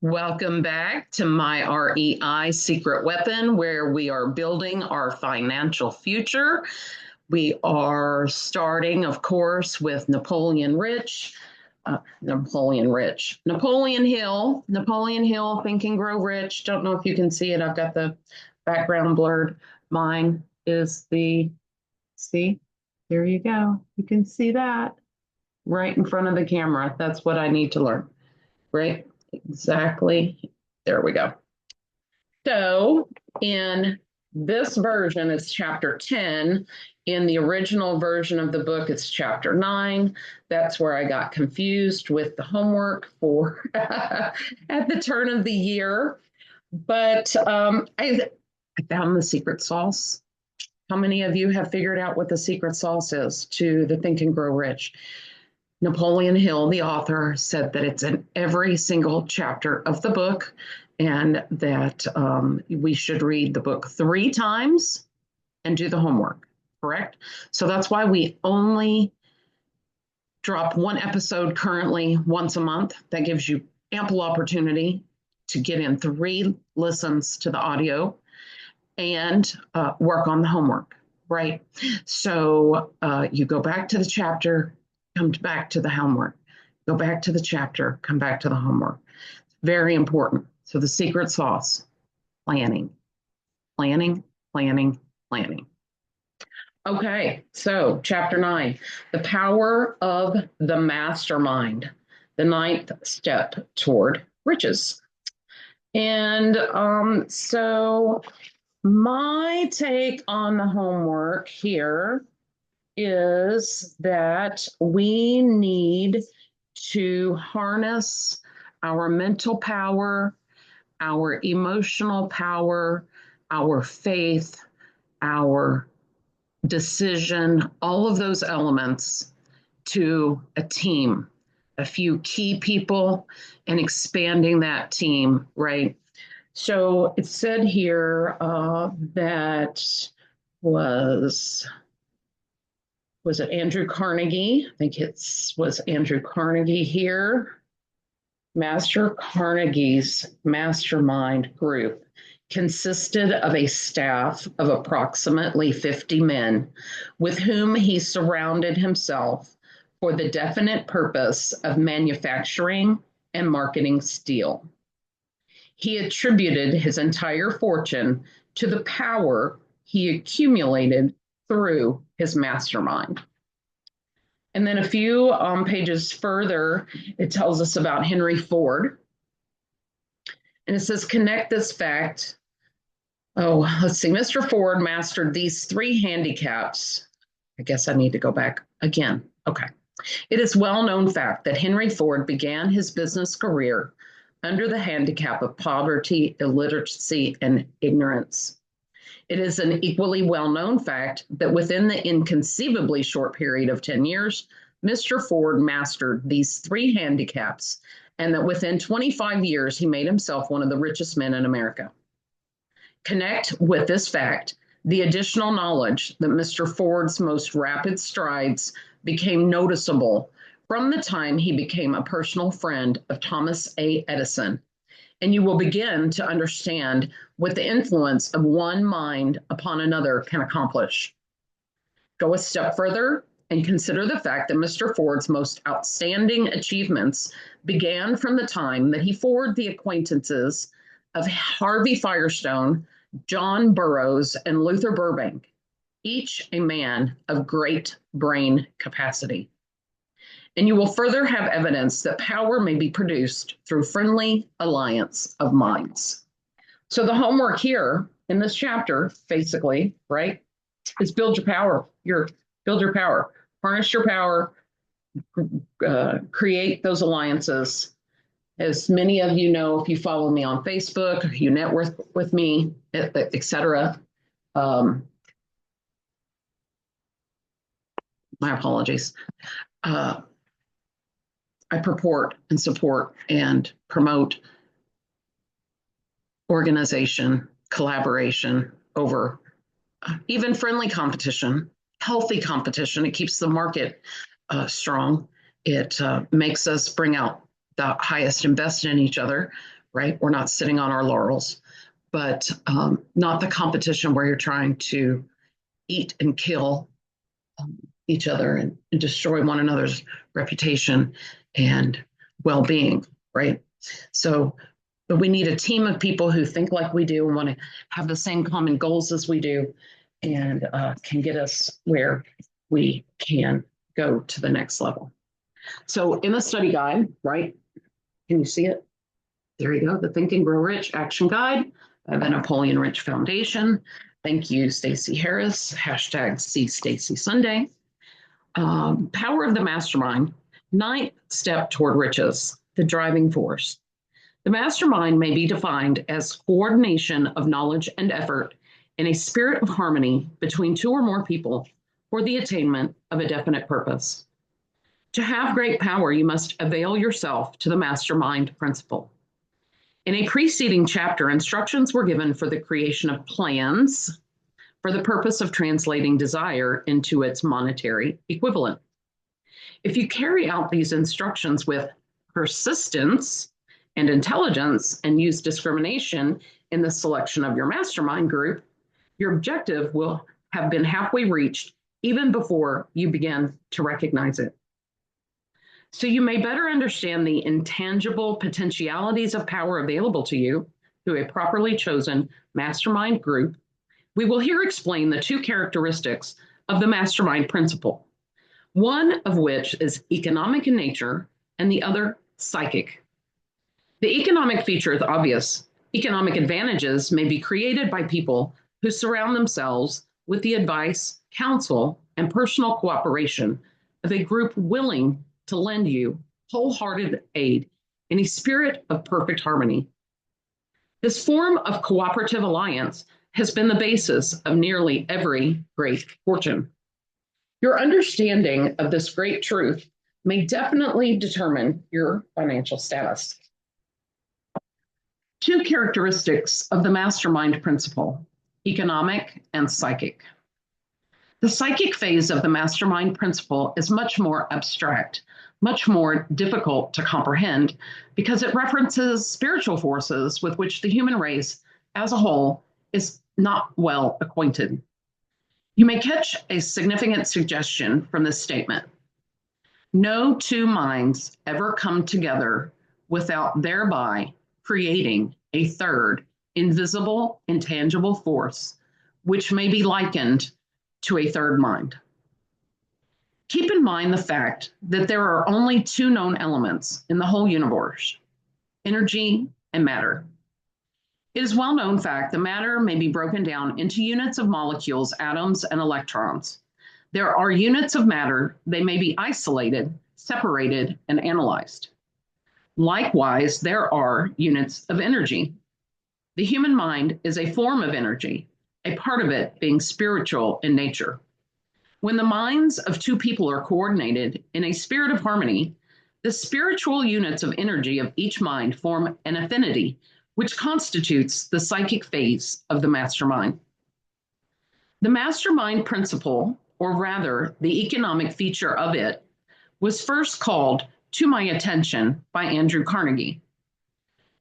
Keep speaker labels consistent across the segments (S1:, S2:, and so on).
S1: Welcome back to my REI Secret Weapon, where we are building our financial future. We are starting, of course, with Napoleon Hill, Think and Grow Rich. Don't know if you can see it. I've got the background blurred. Mine is see, there you go. You can see that right in front of the camera. That's what I need to learn, right? Exactly. There we go. So in this version, it's chapter 10. In the original version of the book, it's chapter 9. That's where I got confused with the homework for at the turn of the year. But I found the secret sauce. How many of you have figured out what the secret sauce is to the Think and Grow Rich? Napoleon Hill, the author, said that it's in every single chapter of the book and that we should read the book 3 times and do the homework, correct? So that's why we only drop one episode currently once a month. That gives you ample opportunity to get in 3 listens to the audio and work on the homework, right? So you go back to the chapter, come back to the homework. Go back to the chapter, come back to the homework. Very important. So the secret sauce, planning, planning, planning, planning. Okay, so chapter 9, the power of the mastermind, the 9th step toward riches. And so my take on the homework here is that we need to harness our mental power, our emotional power, our faith, our decision, all of those elements to a team, a few key people, and expanding that team, right? So it said here that was it Andrew Carnegie? I think was Andrew Carnegie here. Master Carnegie's MasterMind group consisted of a staff of approximately 50 men with whom he surrounded himself for the definite purpose of manufacturing and marketing steel. He attributed his entire fortune to the power he accumulated through his mastermind. And then a few pages further, it tells us about Henry Ford. And it says, connect this fact. Oh, let's see. Mr. Ford mastered these 3 handicaps. I guess I need to go back again. Okay. It is well-known fact that Henry Ford began his business career under the handicap of poverty, illiteracy, and ignorance. It is an equally well-known fact that within the inconceivably short period of 10 years, Mr. Ford mastered these 3 handicaps, and that within 25 years, he made himself one of the richest men in America. Connect with this fact the additional knowledge that Mr. Ford's most rapid strides became noticeable from the time he became a personal friend of Thomas A. Edison, and you will begin to understand what the influence of one mind upon another can accomplish. Go a step further and consider the fact that Mr. Ford's most outstanding achievements began from the time that he forged the acquaintances of Harvey Firestone, John Burroughs, and Luther Burbank, each a man of great brain capacity. And you will further have evidence that power may be produced through friendly alliance of minds. So the homework here in this chapter, basically, right, is build your power. Build your power, harness your power, create those alliances. As many of you know, if you follow me on Facebook, you network with me, et cetera. My apologies. I purport and support and promote organization, collaboration over even friendly competition, healthy competition. It keeps the market strong. It makes us bring out the highest and best in each other, right? We're not sitting on our laurels, but not the competition where you're trying to eat and kill each other and destroy one another's reputation and well-being, right? So but we need a team of people who think like we do and want to have the same common goals as we do and can get us where we can go to the next level. So in the study guide, right? Can you see it? There you go. The Think and Grow Rich Action Guide by the Napoleon Rich Foundation. Thank you, Stacey Harris. Hashtag See Stacey Sunday. Power of the Mastermind. Ninth step toward riches, the driving force. The mastermind may be defined as coordination of knowledge and effort in a spirit of harmony between two or more people for the attainment of a definite purpose. To have great power, you must avail yourself to the mastermind principle. In a preceding chapter, instructions were given for the creation of plans for the purpose of translating desire into its monetary equivalent. If you carry out these instructions with persistence and intelligence and use discrimination in the selection of your mastermind group, your objective will have been halfway reached even before you begin to recognize it. So you may better understand the intangible potentialities of power available to you through a properly chosen mastermind group. We will here explain the two characteristics of the mastermind principle, one of which is economic in nature and the other psychic. The economic feature is obvious. Economic advantages may be created by people who surround themselves with the advice, counsel, and personal cooperation of a group willing to lend you wholehearted aid in a spirit of perfect harmony. This form of cooperative alliance has been the basis of nearly every great fortune. Your understanding of this great truth may definitely determine your financial status. Two characteristics of the mastermind principle, economic and psychic. The psychic phase of the mastermind principle is much more abstract, much more difficult to comprehend because it references spiritual forces with which the human race as a whole is not well acquainted. You may catch a significant suggestion from this statement. No two minds ever come together without thereby creating a third, invisible, intangible force, which may be likened to a third mind. Keep in mind the fact that there are only two known elements in the whole universe, energy and matter. It is a well-known fact that matter may be broken down into units of molecules, atoms, and electrons. There are units of matter. They may be isolated, separated, and analyzed. Likewise, there are units of energy. The human mind is a form of energy, a part of it being spiritual in nature. When the minds of two people are coordinated in a spirit of harmony, the spiritual units of energy of each mind form an affinity, which constitutes the psychic phase of the mastermind. The mastermind principle, or rather the economic feature of it, was first called to my attention by Andrew Carnegie.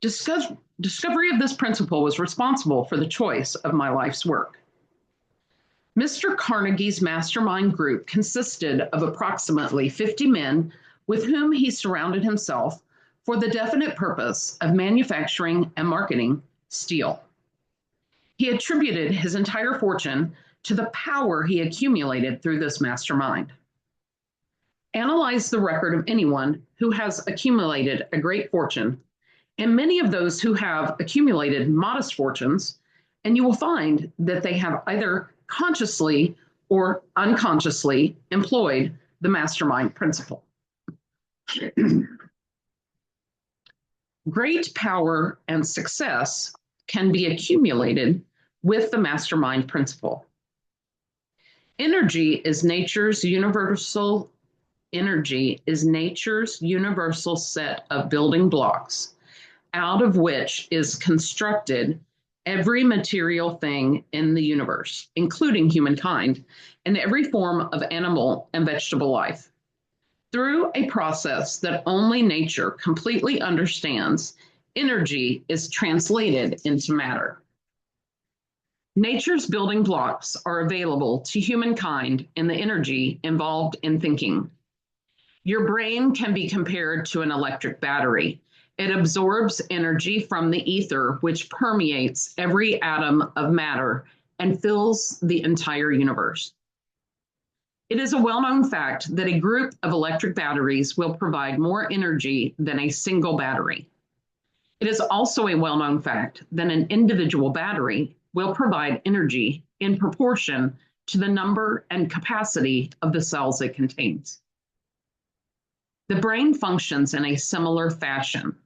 S1: Discovery of this principle was responsible for the choice of my life's work. Mr. Carnegie's mastermind group consisted of approximately 50 men with whom he surrounded himself for the definite purpose of manufacturing and marketing steel. He attributed his entire fortune to the power he accumulated through this mastermind. Analyze the record of anyone who has accumulated a great fortune and many of those who have accumulated modest fortunes, and you will find that they have either consciously or unconsciously employed the mastermind principle. Great power and success can be accumulated with the mastermind principle. Energy is nature's universal set of building blocks, out of which is constructed every material thing in the universe, including humankind, and every form of animal and vegetable life. Through a process that only nature completely understands, energy is translated into matter. Nature's building blocks are available to humankind in the energy involved in thinking. Your brain can be compared to an electric battery. It absorbs energy from the ether, which permeates every atom of matter and fills the entire universe. It is a well-known fact that a group of electric batteries will provide more energy than a single battery. It is also a well-known fact that an individual battery will provide energy in proportion to the number and capacity of the cells it contains. The brain functions in a similar fashion.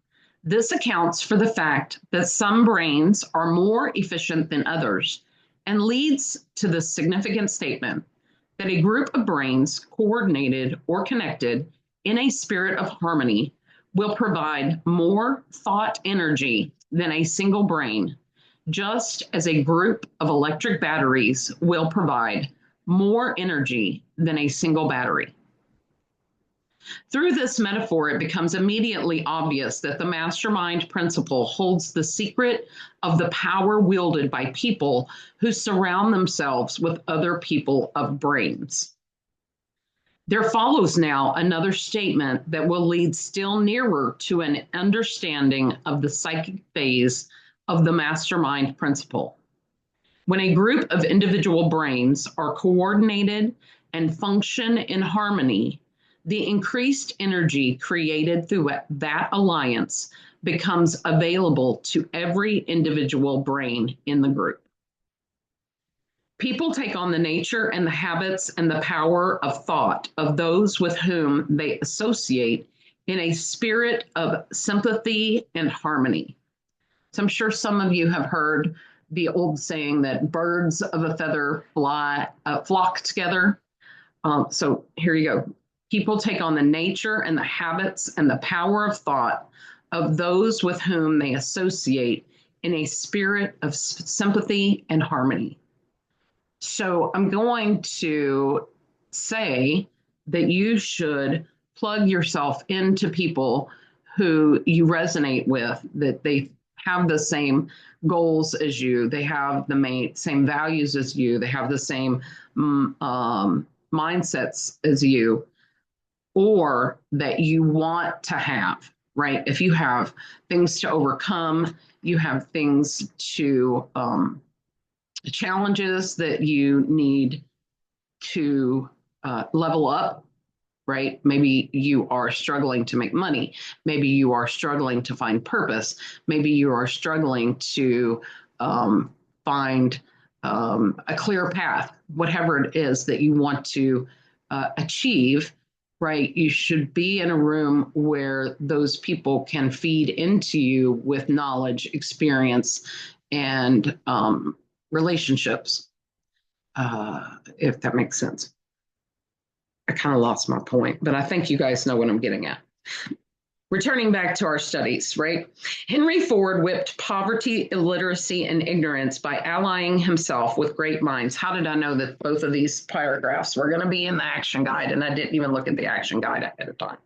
S1: This accounts for the fact that some brains are more efficient than others and leads to the significant statement that a group of brains coordinated or connected in a spirit of harmony will provide more thought energy than a single brain, just as a group of electric batteries will provide more energy than a single battery. Through this metaphor, it becomes immediately obvious that the MasterMind principle holds the secret of the power wielded by people who surround themselves with other people of brains. There follows now another statement that will lead still nearer to an understanding of the psychic phase of the MasterMind principle. When a group of individual brains are coordinated and function in harmony, the increased energy created through that alliance becomes available to every individual brain in the group. People take on the nature and the habits and the power of thought of those with whom they associate in a spirit of sympathy and harmony. So I'm sure some of you have heard the old saying that birds of a feather flock together. So here you go. People take on the nature and the habits and the power of thought of those with whom they associate in a spirit of sympathy and harmony. So I'm going to say that you should plug yourself into people who you resonate with, that they have the same goals as you, they have the same values as you, they have the same mindsets as you, or that you want to have, right? If you have things to overcome, you have things to, challenges that you need to level up, right? Maybe you are struggling to make money. Maybe you are struggling to find purpose. Maybe you are struggling to find a clear path, whatever it is that you want to achieve, right? You should be in a room where those people can feed into you with knowledge, experience, and relationships, if that makes sense. I kind of lost my point, but I think you guys know what I'm getting at. Returning back to our studies, right? Henry Ford whipped poverty, illiteracy, and ignorance by allying himself with great minds. How did I know that both of these paragraphs were going to be in the action guide, and I didn't even look at the action guide ahead of time?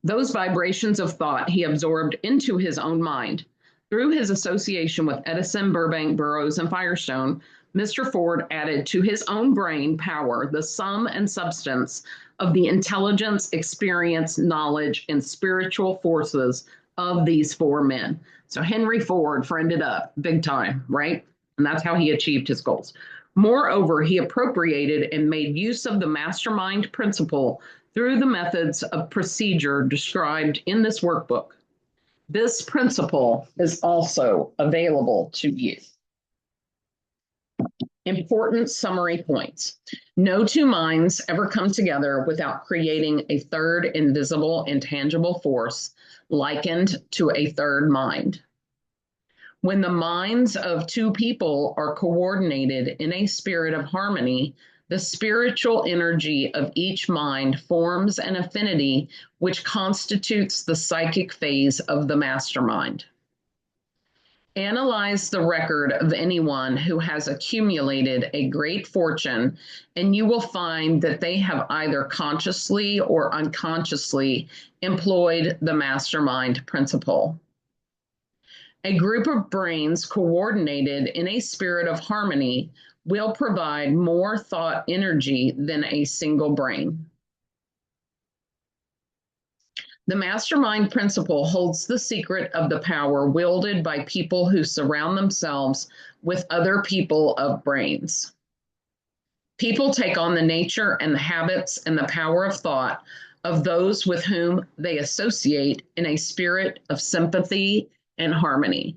S1: Those vibrations of thought he absorbed into his own mind. Through his association with Edison, Burbank, Burroughs, and Firestone, Mr. Ford added to his own brain power the sum and substance of the intelligence, experience, knowledge, and spiritual forces of these four men. So Henry Ford friended up big time, right? And that's how he achieved his goals. Moreover, he appropriated and made use of the MasterMind principle through the methods of procedure described in this workbook. This principle is also available to you. Important summary points. No two minds ever come together without creating a third invisible, intangible force likened to a third mind. When the minds of two people are coordinated in a spirit of harmony, the spiritual energy of each mind forms an affinity which constitutes the psychic phase of the mastermind. Analyze the record of anyone who has accumulated a great fortune, and you will find that they have either consciously or unconsciously employed the mastermind principle. A group of brains coordinated in a spirit of harmony will provide more thought energy than a single brain. The mastermind principle holds the secret of the power wielded by people who surround themselves with other people of brains. People take on the nature and the habits and the power of thought of those with whom they associate in a spirit of sympathy and harmony.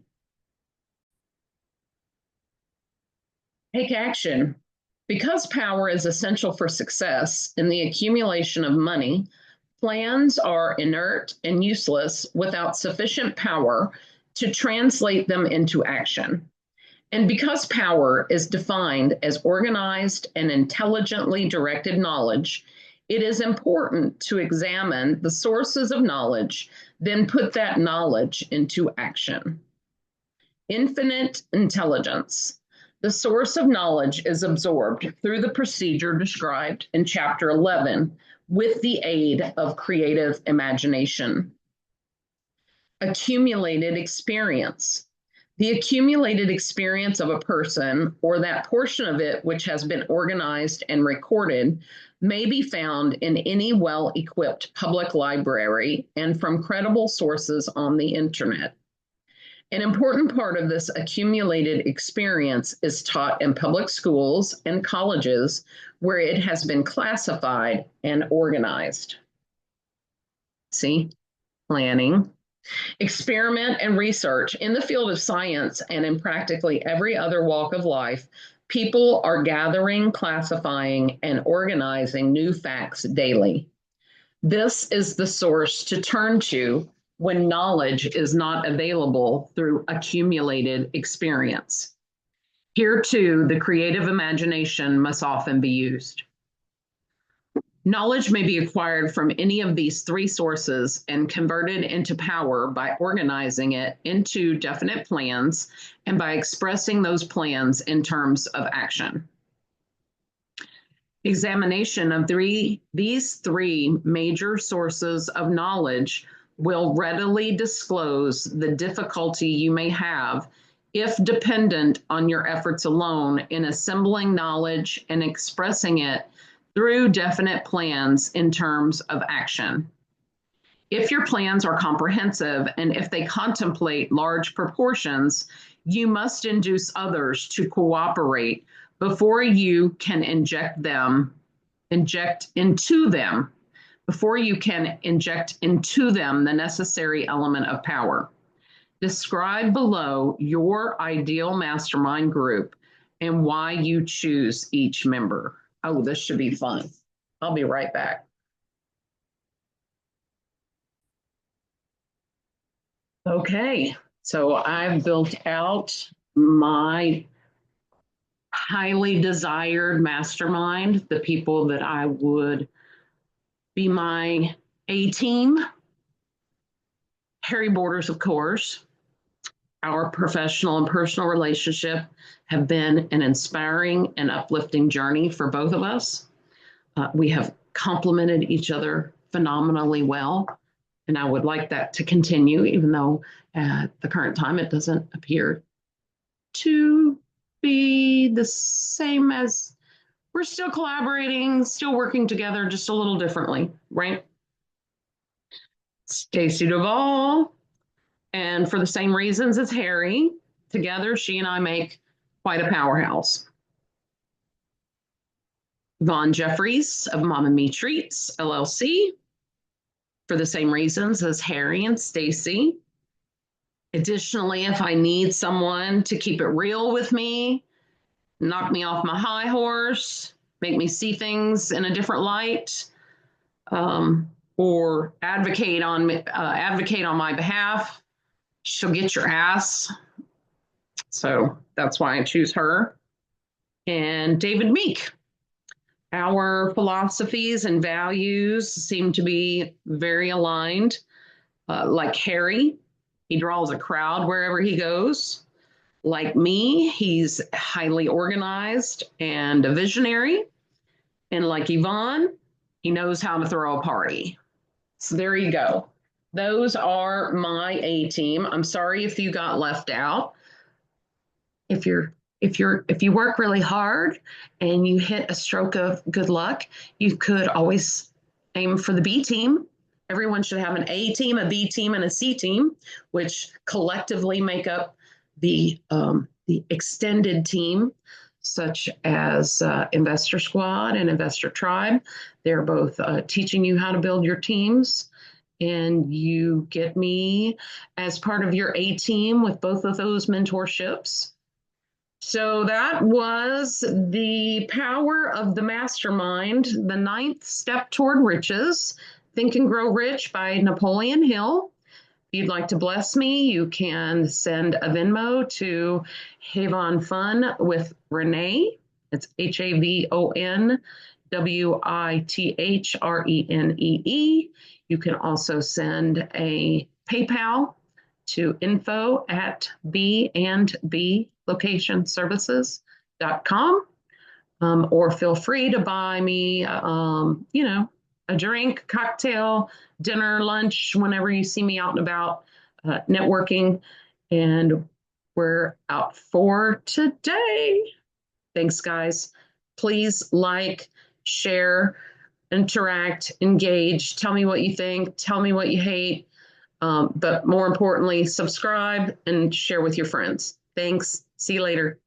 S1: Take action. Because power is essential for success in the accumulation of money, plans are inert and useless without sufficient power to translate them into action. And because power is defined as organized and intelligently directed knowledge, it is important to examine the sources of knowledge, then put that knowledge into action. Infinite intelligence. The source of knowledge is absorbed through the procedure described in Chapter 11 with the aid of creative imagination. Accumulated experience. The accumulated experience of a person, or that portion of it which has been organized and recorded, may be found in any well-equipped public library and from credible sources on the internet. An important part of this accumulated experience is taught in public schools and colleges where it has been classified and organized. See, planning. Experiment and research. In the field of science and in practically every other walk of life, people are gathering, classifying, and organizing new facts daily. This is the source to turn to when knowledge is not available through accumulated experience. Here too, the creative imagination must often be used. Knowledge may be acquired from any of these three sources and converted into power by organizing it into definite plans and by expressing those plans in terms of action. Examination of these three major sources of knowledge will readily disclose the difficulty you may have if dependent on your efforts alone in assembling knowledge and expressing it through definite plans in terms of action. If your plans are comprehensive and if they contemplate large proportions, you must induce others to cooperate before you can inject into them the necessary element of power. Describe below your ideal mastermind group and why you choose each member. Oh, this should be fun. I'll be right back. Okay, so I've built out my highly desired mastermind, the people that I would be my A-team. Harry Borders, of course. Our professional and personal relationship have been an inspiring and uplifting journey for both of us. We have complemented each other phenomenally well, and I would like that to continue, even though at the current time it doesn't appear to be the same as we're still collaborating, still working together, just a little differently, right? Stacy Duvall, and for the same reasons as Harry, together she and I make quite a powerhouse. Vaughn Jeffries of Mom and Me Treats, LLC, for the same reasons as Harry and Stacy. Additionally, if I need someone to keep it real with me, knock me off my high horse, make me see things in a different light, or advocate on my behalf, she'll get your ass. So that's why I choose her. And David Meek. Our philosophies and values seem to be very aligned. Like Harry, he draws a crowd wherever he goes. Like me, he's highly organized and a visionary. And like Yvonne, he knows how to throw a party. So there you go. Those are my A team. I'm sorry if you got left out. If you work really hard and you hit a stroke of good luck, you could always aim for the B team. Everyone should have an A team, a B team, and a C team, which collectively make up the extended team, such as Investor Squad and Investor Tribe. They're both teaching you how to build your teams, and you get me as part of your A team with both of those mentorships. So that was the power of the mastermind, the ninth step toward riches, Think and Grow Rich by Napoleon Hill. If you'd like to bless me, you can send a Venmo to Havon Fun with Renee. It's HAVON WITHRENEE. You can also send a PayPal to info at bandblocationservices.com, or feel free to buy me, a drink, cocktail, dinner, lunch, whenever you see me out and about networking. And we're out for today. Thanks, guys. Please like, share, interact, engage. Tell me what you think. Tell me what you hate. But more importantly, subscribe and share with your friends. Thanks. See you later.